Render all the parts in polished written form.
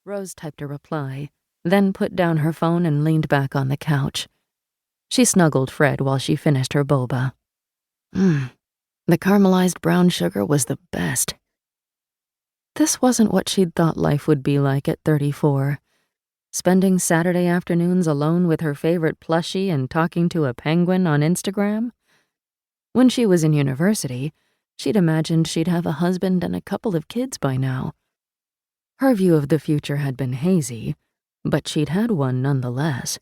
Rose typed a reply, then put down her phone and leaned back on the couch. She snuggled Fred while she finished her boba. The caramelized brown sugar was the best. This wasn't what she'd thought life would be like at 34. Spending Saturday afternoons alone with her favorite plushie and talking to a penguin on Instagram? When she was in university, she'd imagined she'd have a husband and a couple of kids by now. Her view of the future had been hazy, but she'd had one nonetheless.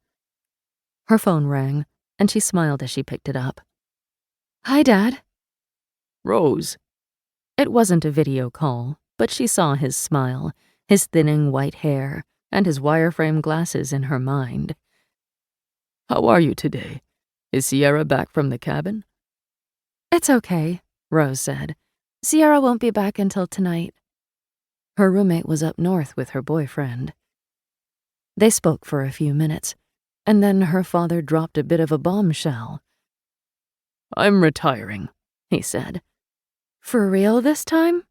Her phone rang, and she smiled as she picked it up. "Hi, Dad." "Rose." It wasn't a video call, but she saw his smile, his thinning white hair, and his wireframe glasses in her mind. "How are you today? Is Sierra back from the cabin?" "It's okay," Rose said. "Sierra won't be back until tonight." Her roommate was up north with her boyfriend. They spoke for a few minutes, and then her father dropped a bit of a bombshell. "I'm retiring," he said. "For real this time?"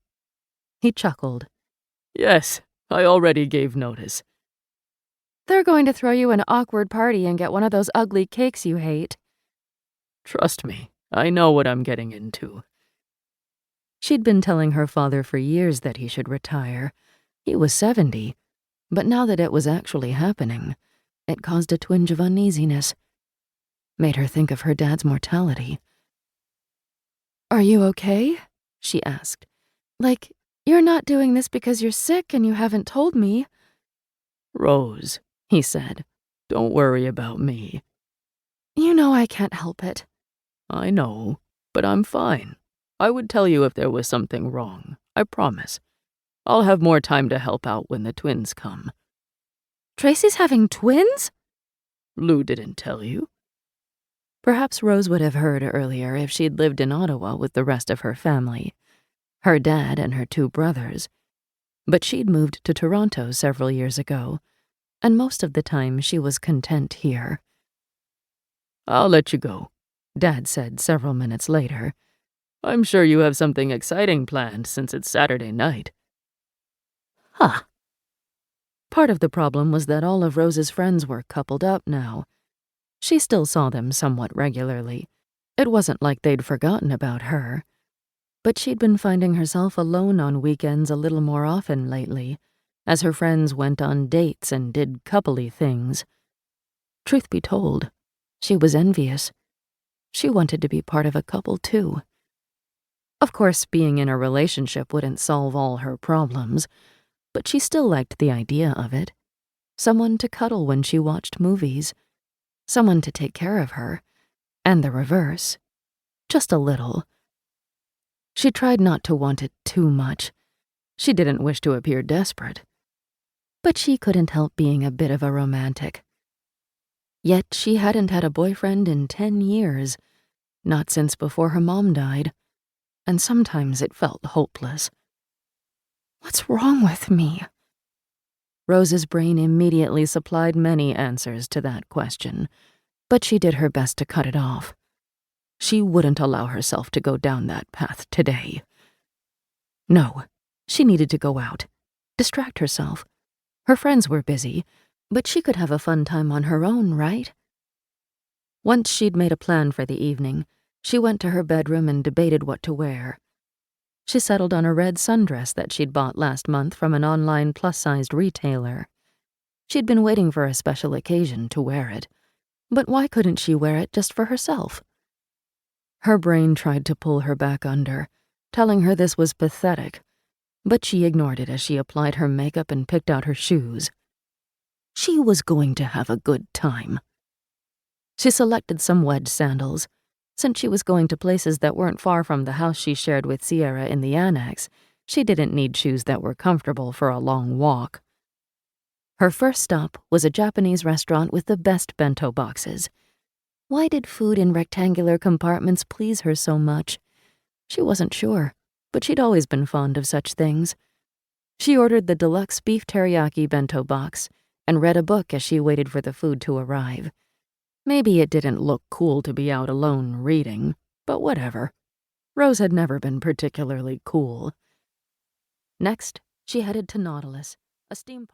He chuckled. "Yes, I already gave notice." "They're going to throw you an awkward party and get one of those ugly cakes you hate." "Trust me, I know what I'm getting into." She'd been telling her father for years that he should retire. He was 70, but now that it was actually happening, it caused a twinge of uneasiness. Made her think of her dad's mortality. "Are you okay?" she asked. "Like, you're not doing this because you're sick and you haven't told me." "Rose," he said, "don't worry about me." "You know I can't help it." "I know, but I'm fine. I would tell you if there was something wrong, I promise. I'll have more time to help out when the twins come." "Tracy's having twins?" "Lou didn't tell you?" Perhaps Rose would have heard earlier if she'd lived in Ottawa with the rest of her family, her dad and her 2 brothers. But she'd moved to Toronto several years ago, and most of the time she was content here. "I'll let you go," Dad said several minutes later. "I'm sure you have something exciting planned since it's Saturday night." Huh. Part of the problem was that all of Rose's friends were coupled up now. She still saw them somewhat regularly. It wasn't like they'd forgotten about her. But she'd been finding herself alone on weekends a little more often lately, as her friends went on dates and did coupley things. Truth be told, she was envious. She wanted to be part of a couple, too. Of course, being in a relationship wouldn't solve all her problems, but she still liked the idea of it. Someone to cuddle when she watched movies. Someone to take care of her. And the reverse. Just a little. She tried not to want it too much. She didn't wish to appear desperate. But she couldn't help being a bit of a romantic. Yet she hadn't had a boyfriend in 10 years, not since before her mom died, and sometimes it felt hopeless. What's wrong with me? Rose's brain immediately supplied many answers to that question, but she did her best to cut it off. She wouldn't allow herself to go down that path today. No, she needed to go out, distract herself. Her friends were busy, but she could have a fun time on her own, right? Once she'd made a plan for the evening, she went to her bedroom and debated what to wear. She settled on a red sundress that she'd bought last month from an online plus-sized retailer. She'd been waiting for a special occasion to wear it, but why couldn't she wear it just for herself? Her brain tried to pull her back under, telling her this was pathetic, but she ignored it as she applied her makeup and picked out her shoes. She was going to have a good time. She selected some wedge sandals. Since she was going to places that weren't far from the house she shared with Sierra in the annex, she didn't need shoes that were comfortable for a long walk. Her first stop was a Japanese restaurant with the best bento boxes. Why did food in rectangular compartments please her so much? She wasn't sure, but she'd always been fond of such things. She ordered the deluxe beef teriyaki bento box and read a book as she waited for the food to arrive. Maybe it didn't look cool to be out alone reading, but whatever. Rose had never been particularly cool. Next, she headed to Nautilus, a steampunk